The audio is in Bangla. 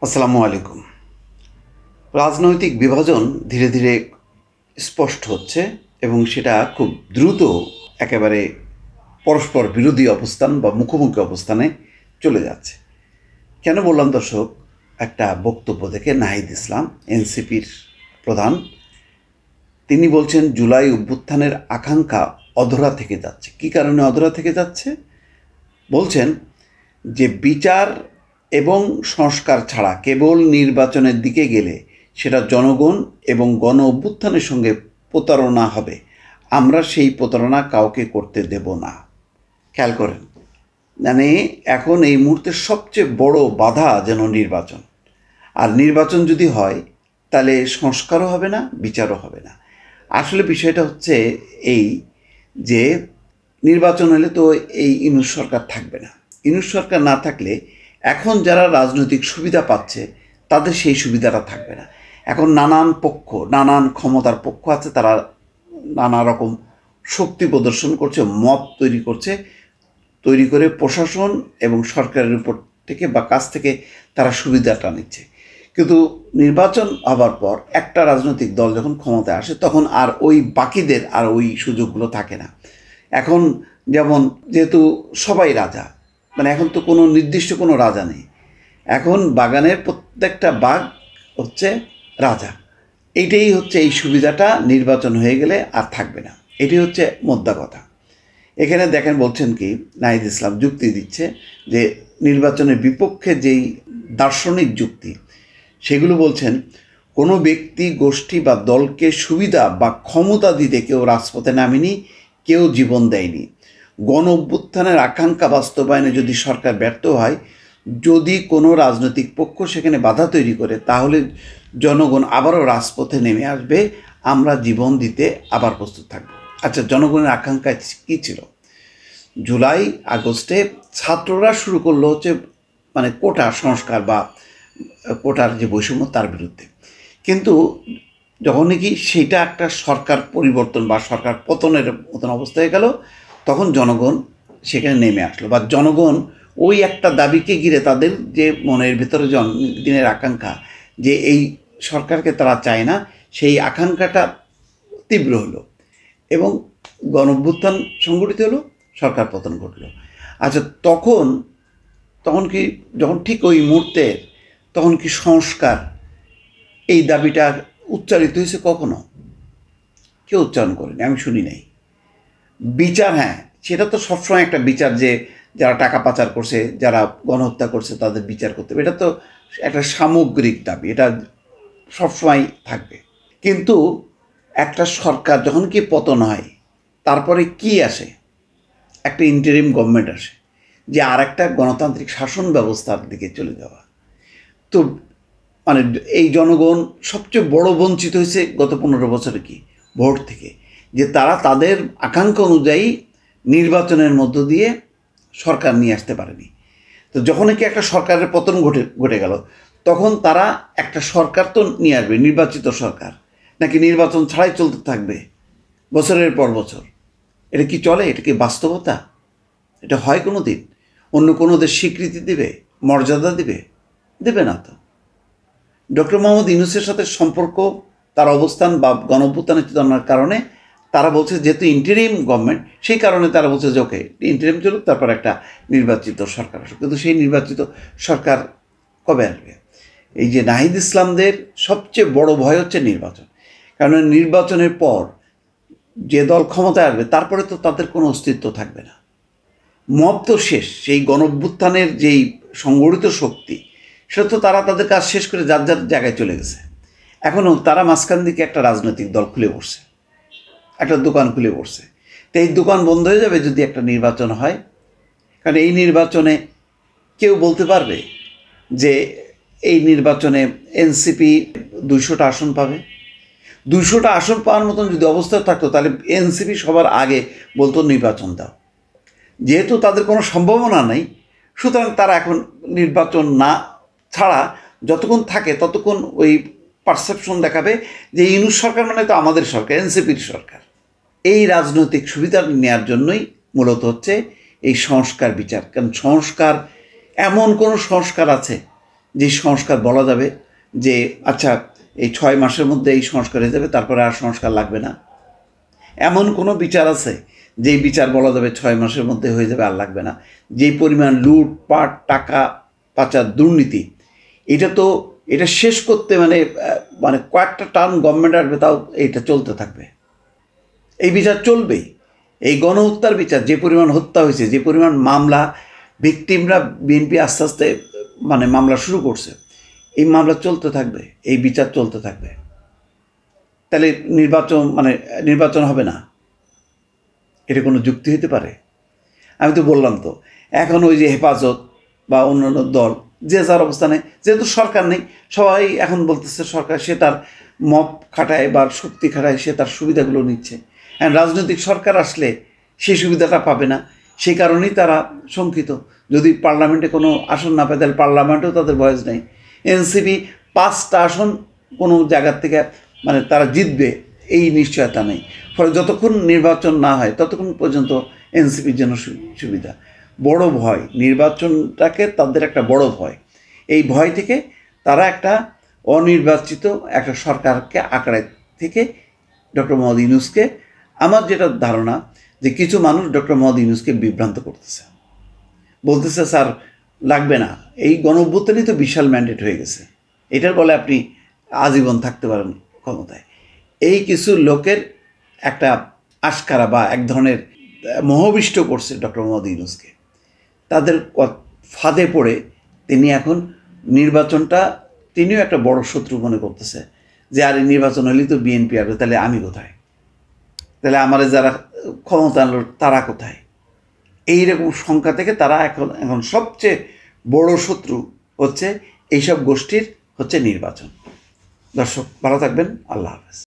আসসালামু আলাইকুম। রাজনৈতিক বিভাজন ধীরে ধীরে স্পষ্ট হচ্ছে এবং সেটা খুব দ্রুত একেবারে পরস্পর বিরোধী অবস্থান বা মুখোমুখি অবস্থানে চলে যাচ্ছে। কেন বললাম দর্শক, একটা বক্তব্য থেকে নাহিদ ইসলাম এনসিপির প্রধান, তিনি বলছেন জুলাই অভ্যুত্থানের আকাঙ্ক্ষা অধরা থেকে যাচ্ছে। কী কারণে অধরা থেকে যাচ্ছে? বলছেন যে বিচার এবং সংস্কার ছাড়া কেবল নির্বাচনের দিকে গেলে সেটা জনগণ এবং গণ অভ্যুত্থানের সঙ্গে প্রতারণা হবে। আমরা সেই প্রতারণা কাউকে করতে দেব না। খেয়াল করেন, মানে এখন এই মুহূর্তে সবচেয়ে বড় বাধা যেন নির্বাচন। আর নির্বাচন যদি হয় তাহলে সংস্কারও হবে না, বিচারও হবে না। আসলে বিষয়টা হচ্ছে এই যে নির্বাচন হলে তো এই ইউনূস সরকার থাকবে না। ইউনূস সরকার না থাকলে এখন যারা রাজনৈতিক সুবিধা পাচ্ছে তাদের সেই সুবিধাটা থাকবে না। এখন নানান পক্ষ, নানান ক্ষমতার পক্ষ আছে, তারা নানা রকম শক্তি প্রদর্শন করছে, মত তৈরি করে প্রশাসন এবং সরকারের উপর থেকে বা কাছ থেকে তারা সুবিধাটা নিচ্ছে। কিন্তু নির্বাচন হবার পর একটা রাজনৈতিক দল যখন ক্ষমতায় আসে তখন আর ওই বাকিদের আর ওই সুযোগগুলো থাকে না। এখন যেমন যেহেতু সবাই রাজা, মানে এখন তো কোনো নির্দিষ্ট কোনো রাজা নেই, এখন বাগানের প্রত্যেকটা বাঘ হচ্ছে রাজা। এইটাই হচ্ছে এই সুবিধাটা নির্বাচন হয়ে গেলে আর থাকবে না। এটাই হচ্ছে মোদ্দা কথা। এখানে দেখেন বলছেন কি, নাহিদ ইসলাম যুক্তি দিচ্ছে যে নির্বাচনের বিপক্ষে যেই দার্শনিক যুক্তি সেগুলো বলছেন, কোনো ব্যক্তি, গোষ্ঠী বা দলকে সুবিধা বা ক্ষমতা দিতে কেউ রাজপথে নামেনি, কেউ জীবন দেয়নি। গণ অভ্যুত্থানের আকাঙ্ক্ষা বাস্তবায়নে যদি সরকার ব্যর্থ হয়, যদি কোনো রাজনৈতিক পক্ষ সেখানে বাধা তৈরি করে, তাহলে জনগণ আবারও রাজপথে নেমে আসবে। আমরা জীবন দিতে আবার প্রস্তুত থাকব। আচ্ছা, জনগণের আকাঙ্ক্ষা কী ছিল? জুলাই আগস্টে ছাত্ররা শুরু করলো হচ্ছে মানে কোটা সংস্কার বা কোটার যে বৈষম্য তার বিরুদ্ধে। কিন্তু যখন নাকি সেটা একটা সরকার পরিবর্তন বা সরকার পতনের মতন অবস্থায় গেল, তখন জনগণ সেখানে নেমে আসলো, বা জনগণ ওই একটা দাবিকে ঘিরে তাদের যে মনের ভিতরে দিনের আকাঙ্ক্ষা যে এই সরকারকে তারা চায় না, সেই আকাঙ্ক্ষাটা তীব্র হলো এবং গণঅভ্যুত্থান সংগঠিত হলো, সরকার পতন ঘটল। আচ্ছা, তখন কি যখন ঠিক ওই মুহূর্তে তখন কি সংস্কার এই দাবিটা উচ্চারিত হয়েছে? কখনো কেউ উচ্চারণ করেনি, আমি শুনি নাই। বিচার, হ্যাঁ, সেটা তো সবসময় একটা বিচার, যে যারা টাকা পাচার করছে, যারা গণহত্যা করছে তাদের বিচার করতে হবে, এটা তো একটা সামগ্রিক দাবি, এটা সবসময় থাকবে। কিন্তু একটা সরকার যখন কি পতন হয়, তারপরে কি আসে? একটা ইন্টারিম গভর্নমেন্ট আসে, যে আর একটা গণতান্ত্রিক শাসন ব্যবস্থার দিকে চলে যাওয়া। তো মানে এই জনগণ সবচেয়ে বড় বঞ্চিত হয়েছে গত 15 বছরে কি ভোট থেকে, যে তারা তাদের আকাঙ্ক্ষা অনুযায়ী নির্বাচনের মধ্য দিয়ে সরকার নিয়ে আসতে পারেনি। তো যখন কি একটা সরকারের পতন ঘটে গেল, তখন তারা একটা সরকার তো নিয়ে আসবে, নির্বাচিত সরকার, নাকি নির্বাচন ছাড়াই চলতে থাকবে বছরের পর বছর? এটা কি চলে? এটা কি বাস্তবতা? এটা হয় কোনো দিন? অন্য কোনো দেশ স্বীকৃতি দিবে, মর্যাদা দেবে না তো। ডক্টর মোহাম্মদ ইউনূসের সাথে সম্পর্ক, তার অবস্থান বা গণঅভ্যুত্থানের চেতনার কারণে তারা বলছে যেহেতু ইন্টারিম গভর্নমেন্ট, সেই কারণে তারা বলছে যে ওকে ইন্টারিম চলুক, তারপর একটা নির্বাচিত সরকার আসুক। কিন্তু সেই নির্বাচিত সরকার কবে আসবে? এই যে নাহিদ ইসলামদের সবচেয়ে বড় ভয় হচ্ছে নির্বাচন। কারণ নির্বাচনের পর যে দল ক্ষমতায় আসবে তারপরে তো তাদের কোনো অস্তিত্ব থাকবে না। মব তো শেষ। সেই গণঅভ্যুত্থানের যেই সংগঠিত শক্তি, সেটা তো তারা তাদের কাজ শেষ করে যার যার জায়গায় চলে গেছে। এখনও তারা মাঝখান দিকে একটা রাজনৈতিক দল খুলে বসছে, একটা দোকান খুলে বসছে। তো এই দোকান বন্ধ হয়ে যাবে যদি একটা নির্বাচন হয়। কারণ এই নির্বাচনে কেউ বলতে পারবে যে এই নির্বাচনে এনসিপি 200টা আসন পাবে? 200টা আসন পাওয়ার মতন যদি অবস্থা থাকতো, তাহলে এনসিপি সবার আগে বলতো নির্বাচন দাও। যেহেতু তাদের কোনো সম্ভাবনা নেই, সুতরাং তারা এখন নির্বাচন না ছাড়া যতক্ষণ থাকে ততক্ষণ ওই পারসেপশন দেখাবে যে ইউনূস সরকার মানে তো আমাদের সরকার, এনসিপির সরকার। এই রাজনৈতিক সুবিধা নেওয়ার জন্যই মূলত হচ্ছে এই সংস্কার বিচার। কারণ সংস্কার, এমন কোনো সংস্কার আছে যে সংস্কার বলা যাবে যে আচ্ছা এই 6 মাসের মধ্যে এই সংস্কার হয়ে যাবে, তারপরে আর সংস্কার লাগবে না? এমন কোনো বিচার আছে যেই বিচার বলা যাবে 6 মাসের মধ্যে হয়ে যাবে, আর লাগবে না? যেই পরিমাণ লুটপাট, টাকা পাচার, দুর্নীতি, এটা শেষ করতে মানে কয়েকটা টার্ম গভর্নমেন্ট আসবে, তাও এইটা চলতে থাকবে। এই বিচার চলবেই। এই গণহত্যার বিচার, যে পরিমাণ হত্যা হয়েছে, যে পরিমাণ মামলা, ভিকটিমরা, বিএনপি আস্তে আস্তে মামলা শুরু করছে, এই মামলা চলতে থাকবে, এই বিচার চলতে থাকবে। তাহলে নির্বাচন হবে না? এটা কোনো যুক্তি হতে পারে? আমি তো বললাম তো, এখন ওই যে হেফাজত বা অন্যান্য দল যে যার অবস্থানে, যেহেতু সরকার নেই, সবাই এখন বলতেছে সরকার, সে তার মব খাটায় বা শক্তি খাটায়, সে তার সুবিধাগুলো নিচ্ছে। হ্যাঁ, রাজনৈতিক সরকার আসলে সেই সুবিধাটা পাবে না, সেই কারণেই তারা শঙ্কিত। যদি পার্লামেন্টে কোনো আসন না পায়, তাহলে পার্লামেন্টেও তাদের ভয়েস নেই। এনসিপি 5টা আসন কোনো জায়গার থেকে তারা জিতবে, এই নিশ্চয়তা নেই। ফলে যতক্ষণ নির্বাচন না হয় ততক্ষণ পর্যন্ত এনসিপির জন্য সুবিধা। বড় ভয়, নির্বাচনটাকে তাদের একটা বড় ভয়। এই ভয় থেকে তারা একটা অনির্বাচিত একটা সরকারকে আঁকড়ায় থেকে ডক্টর মোহাম্মদ ইউনূসকে, আমার যেটা ধারণা যে কিছু মানুষ ডক্টর মোহাম্মদ ইউনূসকে বিভ্রান্ত করতেছে, বলতেছে স্যার লাগবে না, এই গণঅভ্যুত্থানই তো বিশাল ম্যান্ডেট হয়ে গেছে, এটার বলে আপনি আজীবন থাকতে পারেন ক্ষমতায়। এই কিছু লোকের একটা আশকারা বা এক ধরনের মোহবিষ্ট করছে ডক্টর মোহাম্মদ ইউনূসকে। তাদের ফাঁদে পড়ে তিনি এখন নির্বাচনটা, তিনিও একটা বড় শত্রু মনে করতেছে যে আর এই নির্বাচন হলেই তো বিএনপি আসবে, তাহলে আমি কোথায়? তাহলে আমার যারা ক্ষমতা আনলো তারা কোথায়? এইরকম সংখ্যা থেকে তারা এখন সবচেয়ে বড় শত্রু হচ্ছে এইসব গোষ্ঠীর নির্বাচন। দর্শক ভালো থাকবেন, আল্লাহ হাফেজ।